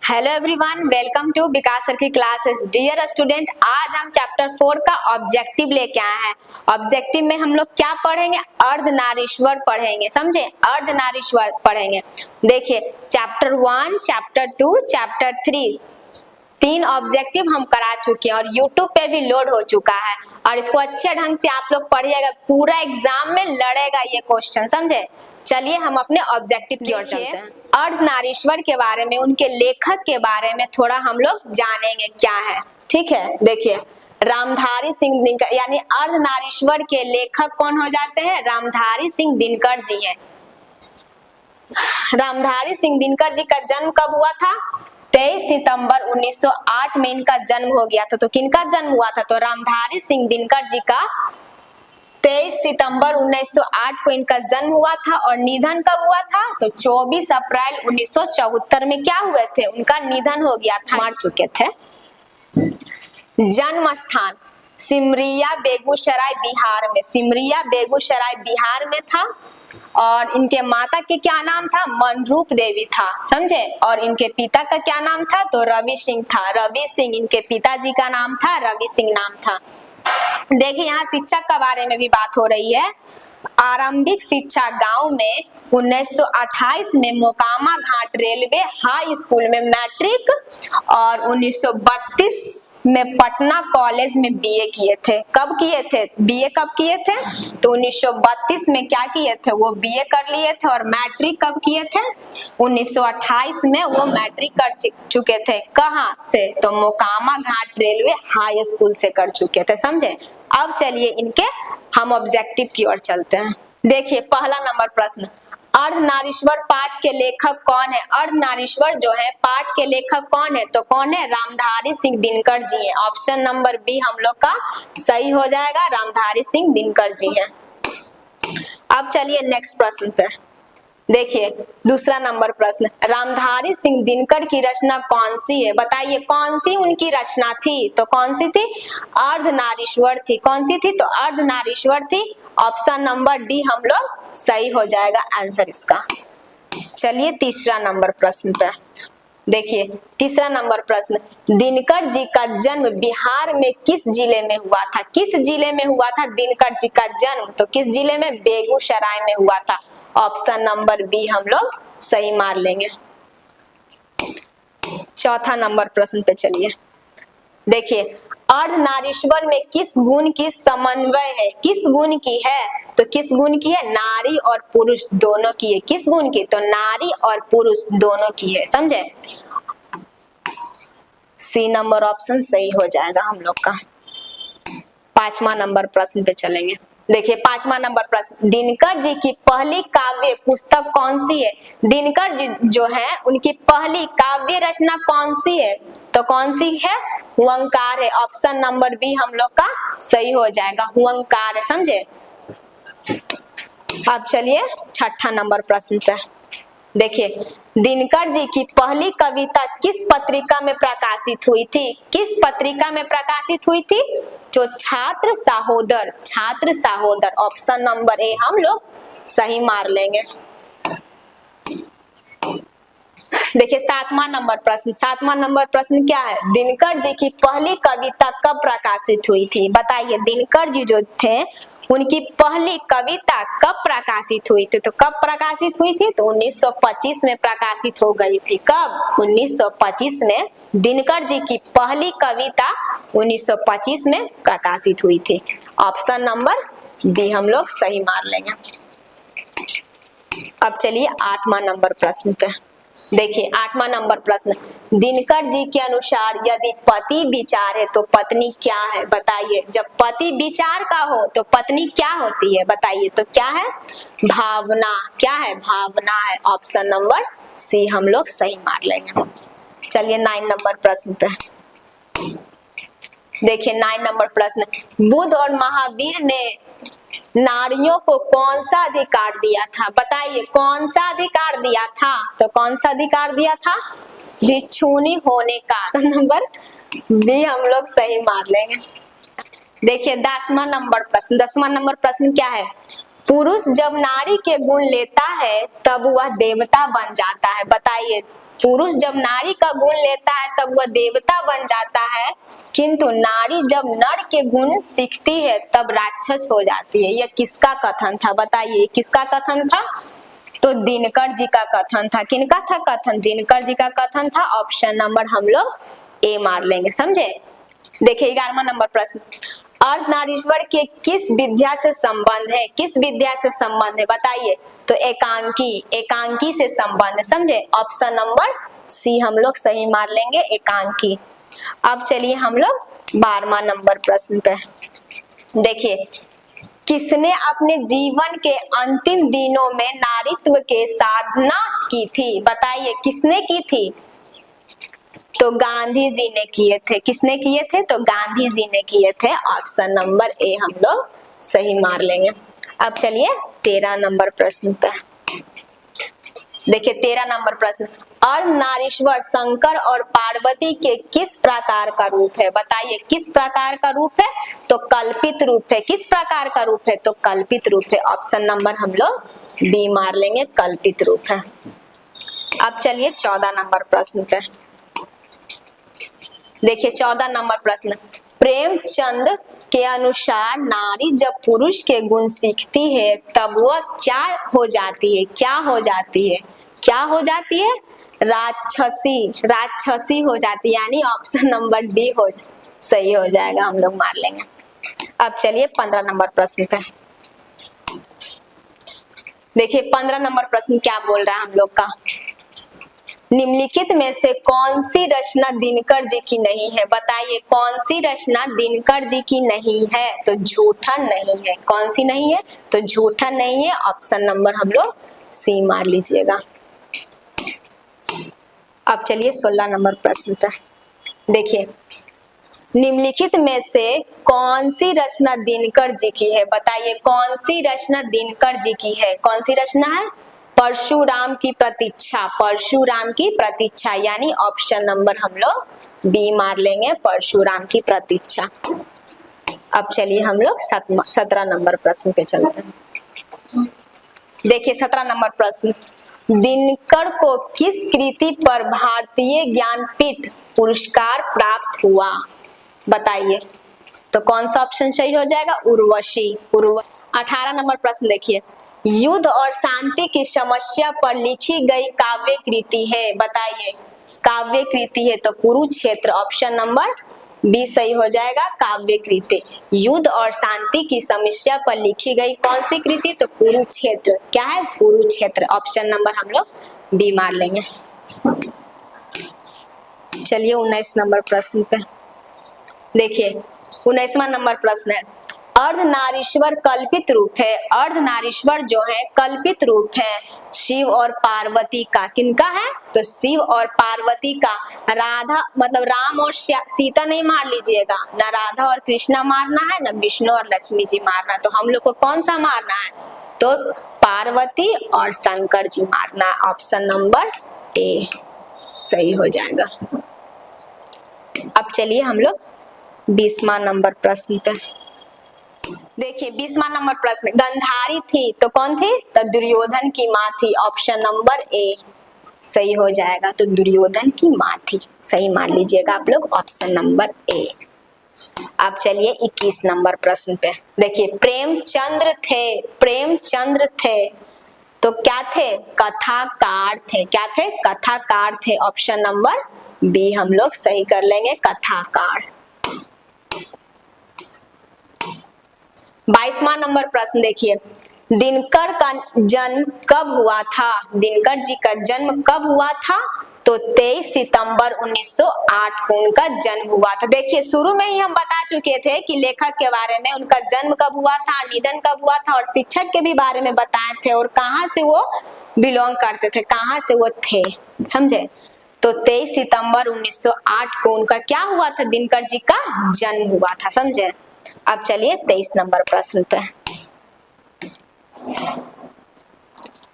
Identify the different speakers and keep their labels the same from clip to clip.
Speaker 1: Hello everyone, welcome to Vikas sir की classes. Dear student, आज हम चैप्टर 4 का ऑब्जेक्टिव लेके आए हैं। ऑब्जेक्टिव में हम लोग क्या पढ़ेंगे? अर्धनारीश्वर पढ़ेंगे, समझे? अर्धनारीश्वर पढ़ेंगे। देखिए, चैप्टर 1, चैप्टर 2, चैप्टर 3 तीन ऑब्जेक्टिव हम करा चुके हैं और यूट्यूब पे भी लोड हो चुका है और इसको अच्छे ढंग से आप लोग पढ़िएगा। पूरा एग्जाम में लड़ेगा ये क्वेश्चन, समझे? चलिए हम अपने ऑब्जेक्टिव की ओर चलते हैं। अर्धनारीश्वर के बारे में, उनके लेखक के बारे में थोड़ा हम लोग जानेंगे क्या है, ठीक है। देखिए, रामधारी सिंह दिनकर, यानी अर्धनारीश्वर के लेखक कौन हो जाते हैं? रामधारी सिंह दिनकर जी हैं। रामधारी सिंह दिनकर जी का जन्म कब हुआ था? 23 सितंबर 1908 में इनका जन्म हो गया था। तो किनका जन्म हुआ था? तो रामधारी सिंह दिनकर जी का 23 सितंबर 1908 को इनका जन्म हुआ था। और निधन कब हुआ था? तो 24 अप्रैल 1974 में क्या हुए थे? उनका निधन हो गया था, मर चुके थे। जन्म स्थान सिमरिया बेगूसराय बिहार में, सिमरिया बेगूसराय बिहार में था। और इनके माता के क्या नाम था? मनरूप देवी था, समझे? और इनके पिता का क्या नाम था? तो रवि सिंह था। रवि सिंह, इनके पिताजी का नाम था, रवि सिंह नाम था। देखिए, यहाँ शिक्षा के बारे में भी बात हो रही है। आरंभिक शिक्षा गांव में 1928 में मोकामा घाट रेलवे हाई स्कूल में मैट्रिक और 1932 में पटना कॉलेज में बीए किए थे। कब किए थे? बीए कब किए थे? तो 1932 में क्या किए थे? वो बीए कर लिए थे। और मैट्रिक कब किए थे? 1928 में वो मैट्रिक कर चुके थे। कहाँ से? तो मोकामा घाट रेलवे हाई स्कूल से कर चुके थे, समझे? अब चलिए इनके हम ऑब्जेक्टिव की ओर चलते हैं। देखिए, पहला नंबर प्रश्न, अर्धनारीश्वर पाठ के लेखक कौन है? अर्धनारीश्वर जो है पाठ के लेखक कौन है? तो कौन है? रामधारी सिंह दिनकर जी हैं। ऑप्शन नंबर बी हम लोग का सही हो जाएगा, रामधारी सिंह दिनकर जी हैं। अब चलिए नेक्स्ट प्रश्न पे। देखिए, दूसरा नंबर प्रश्न, रामधारी सिंह दिनकर की रचना कौन सी है? बताइए कौन सी उनकी रचना थी? तो कौन सी थी? अर्धनारीश्वर थी। कौन सी थी? तो अर्धनारीश्वर थी। ऑप्शन नंबर डी हम लोग सही हो जाएगा आंसर इसका। चलिए तीसरा नंबर प्रश्न पे देखिए, तीसरा नंबर प्रश्न, दिनकर जी का जन्म बिहार में किस जिले में हुआ था? किस जिले में हुआ था दिनकर जी का जन्म? तो किस जिले में? बेगूसराय में हुआ था। ऑप्शन नंबर बी हम लोग सही मार लेंगे। चौथा नंबर प्रश्न पे चलिए। देखिए, अर्धनारीश्वर में किस गुण की समन्वय है? किस गुण की है? तो किस गुण की है? नारी और पुरुष दोनों की है। किस गुण की? तो नारी और पुरुष दोनों की है, समझे? सी नंबर ऑप्शन सही हो जाएगा हम लोग का। पांचवा नंबर प्रश्न पे चलेंगे। देखिए, पांचवा नंबर प्रश्न, दिनकर जी की पहली काव्य पुस्तक कौन सी है? दिनकर जी जो है उनकी पहली काव्य रचना कौन सी है? तो कौन सी है? हुंकार है। ऑप्शन नंबर बी हम लोग का सही हो जाएगा, हुंकार है, समझे? अब चलिए छठा नंबर प्रश्न पे। देखिए, दिनकर जी की पहली कविता किस पत्रिका में प्रकाशित हुई थी? किस पत्रिका में प्रकाशित हुई थी? जो छात्र सहोदर, छात्र सहोदर। ऑप्शन नंबर ए हम लोग सही मार लेंगे। देखिए, सातवां नंबर प्रश्न, सातवां नंबर प्रश्न क्या है? दिनकर जी की पहली कविता कब प्रकाशित हुई थी? बताइए, दिनकर जी जो थे उनकी पहली कविता कब प्रकाशित हुई थी? तो कब प्रकाशित हुई थी? तो 1925 में प्रकाशित हो गई थी। कब? 1925 में दिनकर जी की पहली कविता 1925 में प्रकाशित हुई थी। ऑप्शन नंबर बी हम लोग सही मार लेंगे। अब चलिए आठवां नंबर प्रश्न पे। देखिए, आठवां नंबर प्रश्न, दिनकर जी के अनुसार यदि पति विचार है तो पत्नी क्या है? बताइए, जब पति विचार का हो तो पत्नी क्या होती है? बताइए, तो क्या है? भावना। क्या है? भावना है। ऑप्शन नंबर सी हम लोग सही मार लेंगे। चलिए 9 नंबर प्रश्न पे देखिए, 9 नंबर प्रश्न, बुद्ध और महावीर ने नारियों को कौन सा अधिकार दिया था? बताइए, कौन सा अधिकार दिया था? तो कौन सा अधिकार दिया था? भिक्षुणी होने का। ऑप्शन नंबर बी हम लोग सही मार लेंगे। देखिए, 10वां नंबर प्रश्न, 10वां नंबर प्रश्न क्या है? पुरुष जब नारी के गुण लेता है तब वह देवता बन जाता है। बताइए, पुरुष जब नारी का गुण लेता है तब वह देवता बन जाता है, किंतु नारी जब नर के गुण सीखती है तब राक्षस हो जाती है। यह किसका कथन था बताइए, किसका कथन था? तो दिनकर जी का कथन था। किनका था कथन? दिनकर जी का कथन था। ऑप्शन नंबर हम लोग ए मार लेंगे, समझे। देखिए 11वां नंबर प्रश्न, अर्धनारीश्वर के किस विद्या से संबंध है? किस विद्या से संबंध है बताइए? तो एकांकी, एकांकी से संबंध है, समझे। ऑप्शन नंबर सी हम लोग सही मार लेंगे, एकांकी। अब चलिए हम लोग 12वां नंबर प्रश्न पे। देखिए, किसने अपने जीवन के अंतिम दिनों में नारीत्व के साधना की थी? बताइए किसने की थी? तो गांधी जी ने किए थे। किसने किए थे? तो गांधी जी ने किए थे। ऑप्शन नंबर ए हम लोग सही मार लेंगे। अब चलिए 13 नंबर प्रश्न पे। देखिए 13 नंबर प्रश्न, अर्धनारीश्वर शंकर और पार्वती के किस प्रकार का रूप है? बताइए किस प्रकार का रूप है? तो कल्पित रूप है। किस प्रकार का रूप है? तो कल्पित रूप है। ऑप्शन नंबर हम लोग बी मार लेंगे, कल्पित रूप है। अब चलिए 14 नंबर प्रश्न पे। देखिए 14 नंबर प्रश्न, प्रेमचंद के अनुसार नारी जब पुरुष के गुण सीखती है तब वह क्या हो जाती है? क्या हो जाती है? क्या हो जाती है? राक्षसी, राक्षसी हो जाती है। यानी ऑप्शन नंबर डी हो सही हो जाएगा, हम लोग मार लेंगे। अब चलिए 15 नंबर प्रश्न पे। देखिए 15 नंबर प्रश्न क्या बोल रहा है हम लोग का, निम्नलिखित में से कौन सी रचना दिनकर जी की नहीं है? बताइए कौन सी रचना दिनकर जी की नहीं है? तो झूठा नहीं है। कौन सी नहीं है? तो झूठा नहीं है। ऑप्शन नंबर हम लोग सी मार लीजिएगा। अब चलिए 16 नंबर प्रश्न पे। देखिए, निम्नलिखित में से कौन सी रचना दिनकर जी की है? बताइए कौन सी रचना दिनकर जी की है? कौन सी रचना है? परशुराम की प्रतीक्षा। परशुराम की प्रतीक्षा, यानी ऑप्शन नंबर हम लोग बी मार लेंगे, परशुराम की प्रतीक्षा। अब चलिए हम लोग 17 नंबर प्रश्न पे चलते हैं। देखिए 17 नंबर प्रश्न, दिनकर को किस कृति पर भारतीय ज्ञानपीठ पुरस्कार प्राप्त हुआ? बताइए तो कौन सा ऑप्शन सही हो जाएगा? उर्वशी। 18 नंबर प्रश्न देखिए, युद्ध और शांति की समस्या पर लिखी गई काव्य कृति है। बताइए काव्य कृति है तो कुरुक्षेत्र। ऑप्शन नंबर बी सही हो जाएगा, काव्य कृति। युद्ध और शांति की समस्या पर लिखी गई कौन सी कृति? तो कुरुक्षेत्र। क्या है? कुरुक्षेत्र। ऑप्शन नंबर हम लोग बी मार लेंगे। चलिए 19 नंबर प्रश्न पे। देखिए 19वां नंबर प्रश्न है, अर्धनारीश्वर कल्पित रूप है। अर्धनारीश्वर जो है कल्पित रूप है शिव और पार्वती का। किनका है? तो शिव और पार्वती का। राधा मतलब राम और सीता नहीं मार लीजिएगा, ना राधा और कृष्णा मारना है, ना विष्णु और लक्ष्मी जी मारना। तो हम लोग को कौन सा मारना है? तो पार्वती और शंकर जी मारना है। ऑप्शन नंबर ए सही हो जाएगा। अब चलिए हम लोग 20वां नंबर प्रश्न पे। देखिए 20वां नंबर प्रश्न, गंधारी थी तो कौन थी? तो दुर्योधन की माँ थी। ऑप्शन नंबर ए सही हो जाएगा, तो दुर्योधन की माँ थी। सही मान लीजिएगा आप लोग, ऑप्शन नंबर ए। अब चलिए 21 नंबर प्रश्न पे। देखिए प्रेमचंद्र थे, प्रेमचंद्र थे तो क्या थे? कथाकार थे। क्या थे? कथाकार थे। ऑप्शन नंबर बी हम लोग सही कर लेंगे, कथाकार। 22वां नंबर प्रश्न देखिए, दिनकर का जन्म कब हुआ था? दिनकर जी का जन्म कब हुआ था? तो 23 सितंबर 1908 को उनका जन्म हुआ था। देखिए शुरू में ही हम बता चुके थे कि लेखक के बारे में, उनका जन्म कब हुआ था, निधन कब हुआ था, और शिक्षक के भी बारे में बताए थे, और कहाँ से वो बिलोंग करते थे, कहाँ से वो थे, समझे। तो 23 सितंबर 1908 को उनका क्या हुआ था? दिनकर जी का जन्म हुआ था, समझे। अब चलिए 23 नंबर प्रश्न पे।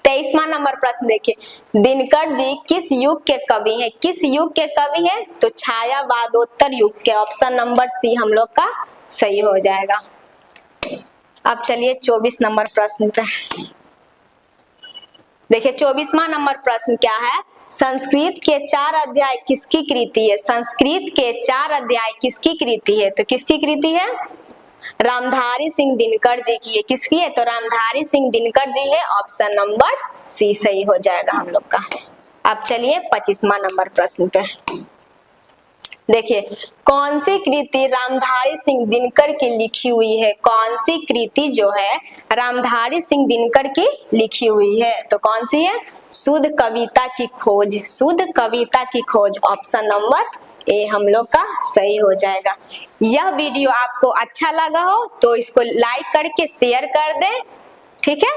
Speaker 1: 23वां नंबर प्रश्न देखिए, दिनकर जी किस युग के कवि हैं? किस युग के कवि हैं? तो छायावादोत्तर युग के। ऑप्शन नंबर सी हम लोग का सही हो जाएगा। अब चलिए 24 नंबर प्रश्न पे। देखिए 24वां नंबर प्रश्न क्या है? संस्कृत के 4 अध्याय किसकी कृति है? संस्कृत के 4 अध्याय किसकी कृति है? तो किसकी कृति है? रामधारी सिंह दिनकर जी की है। किसकी है? तो रामधारी सिंह दिनकर जी है। ऑप्शन नंबर सी सही हो जाएगा हम लोग का। अब चलिए 25वां नंबर प्रश्न पे देखिए, कौन सी कृति रामधारी सिंह दिनकर की लिखी हुई है? कौन सी कृति जो है रामधारी सिंह दिनकर की लिखी हुई है? तो कौन सी है? शुद्ध कविता की खोज। शुद्ध कविता की खोज, ऑप्शन नंबर ए हम लोग का सही हो जाएगा। यह वीडियो आपको अच्छा लगा हो तो इसको लाइक करके शेयर कर दे, ठीक है।